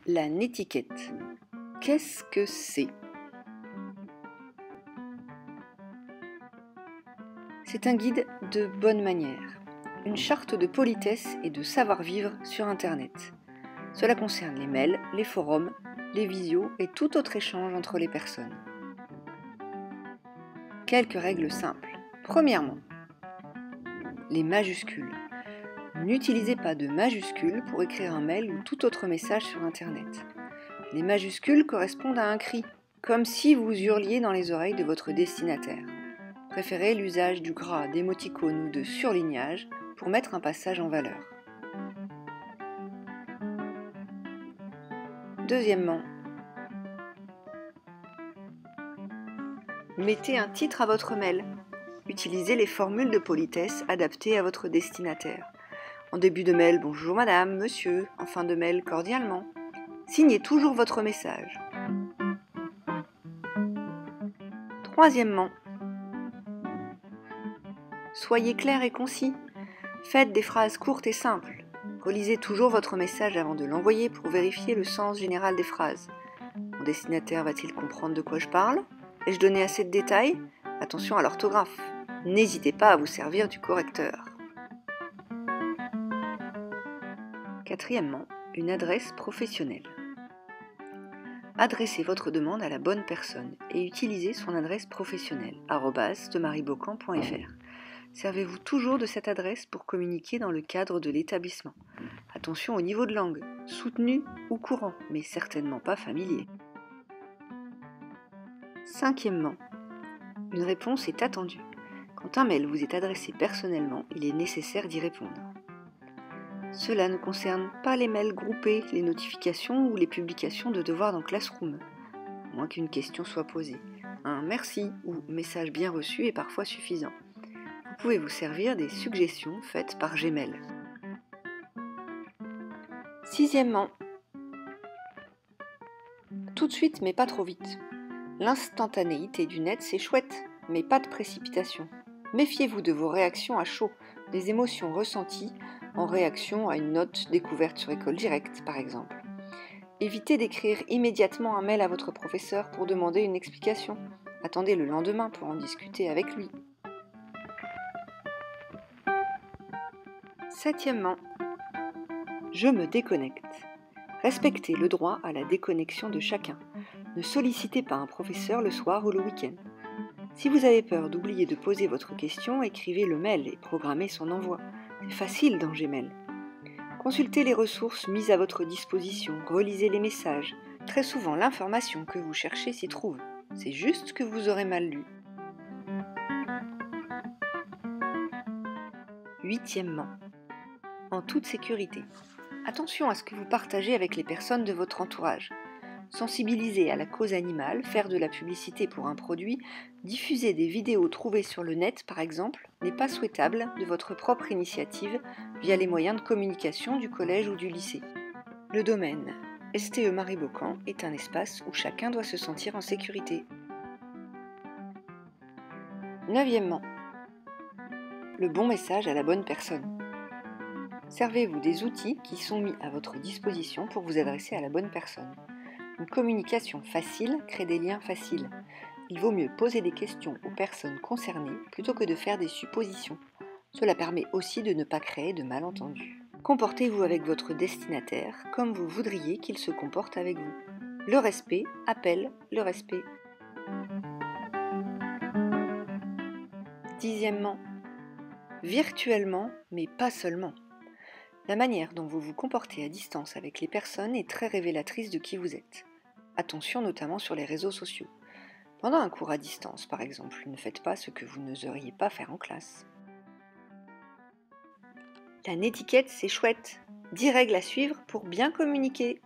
La netiquette. Qu'est-ce que c'est ? C'est un guide de bonne manière, une charte de politesse et de savoir-vivre sur Internet. Cela concerne les mails, les forums, les visios et tout autre échange entre les personnes. Quelques règles simples. Premièrement, les majuscules. N'utilisez pas de majuscules pour écrire un mail ou tout autre message sur Internet. Les majuscules correspondent à un cri, comme si vous hurliez dans les oreilles de votre destinataire. Préférez l'usage du gras, d'émoticônes ou de surlignage pour mettre un passage en valeur. Deuxièmement, mettez un titre à votre mail. Utilisez les formules de politesse adaptées à votre destinataire. En début de mail, bonjour madame, monsieur. En fin de mail, cordialement. Signez toujours votre message. Troisièmement, soyez clair et concis. Faites des phrases courtes et simples. Relisez toujours votre message avant de l'envoyer pour vérifier le sens général des phrases. Mon destinataire va-t-il comprendre de quoi je parle ? Ai-je donné assez de détails ? Attention à l'orthographe. N'hésitez pas à vous servir du correcteur. Quatrièmement, une adresse professionnelle. Adressez votre demande à la bonne personne et utilisez son adresse professionnelle @demariebocan.fr. Servez-vous toujours de cette adresse pour communiquer dans le cadre de l'établissement. Attention au niveau de langue, soutenu ou courant, mais certainement pas familier. Cinquièmement, une réponse est attendue. Quand un mail vous est adressé personnellement, il est nécessaire d'y répondre. Cela ne concerne pas les mails groupés, les notifications ou les publications de devoirs dans Classroom, à moins qu'une question soit posée. Un merci ou message bien reçu est parfois suffisant. Vous pouvez vous servir des suggestions faites par Gmail. Sixièmement, tout de suite mais pas trop vite. L'instantanéité du net c'est chouette, mais pas de précipitation. Méfiez-vous de vos réactions à chaud, des émotions ressenties en réaction à une note découverte sur École Directe par exemple. Évitez d'écrire immédiatement un mail à votre professeur pour demander une explication. Attendez le lendemain pour en discuter avec lui. Septièmement, je me déconnecte. Respectez le droit à la déconnexion de chacun. Ne sollicitez pas un professeur le soir ou le week-end. Si vous avez peur d'oublier de poser votre question, écrivez le mail et programmez son envoi. C'est facile dans Gmail. Consultez les ressources mises à votre disposition, relisez les messages. Très souvent, l'information que vous cherchez s'y trouve. C'est juste que vous aurez mal lu. Huitièmement, en toute sécurité. Attention à ce que vous partagez avec les personnes de votre entourage. Sensibiliser à la cause animale, faire de la publicité pour un produit, diffuser des vidéos trouvées sur le net par exemple, n'est pas souhaitable de votre propre initiative via les moyens de communication du collège ou du lycée. Le domaine STE Mariebocan est un espace où chacun doit se sentir en sécurité. Neuvièmement, le bon message à la bonne personne. Servez-vous des outils qui sont mis à votre disposition pour vous adresser à la bonne personne. Une communication facile crée des liens faciles. Il vaut mieux poser des questions aux personnes concernées plutôt que de faire des suppositions. Cela permet aussi de ne pas créer de malentendus. Comportez-vous avec votre destinataire comme vous voudriez qu'il se comporte avec vous. Le respect appelle le respect. Dixièmement, virtuellement, mais pas seulement. La manière dont vous vous comportez à distance avec les personnes est très révélatrice de qui vous êtes. Attention notamment sur les réseaux sociaux. Pendant un cours à distance, par exemple, ne faites pas ce que vous n'oseriez pas faire en classe. La netiquette, c'est chouette. 10 règles à suivre pour bien communiquer.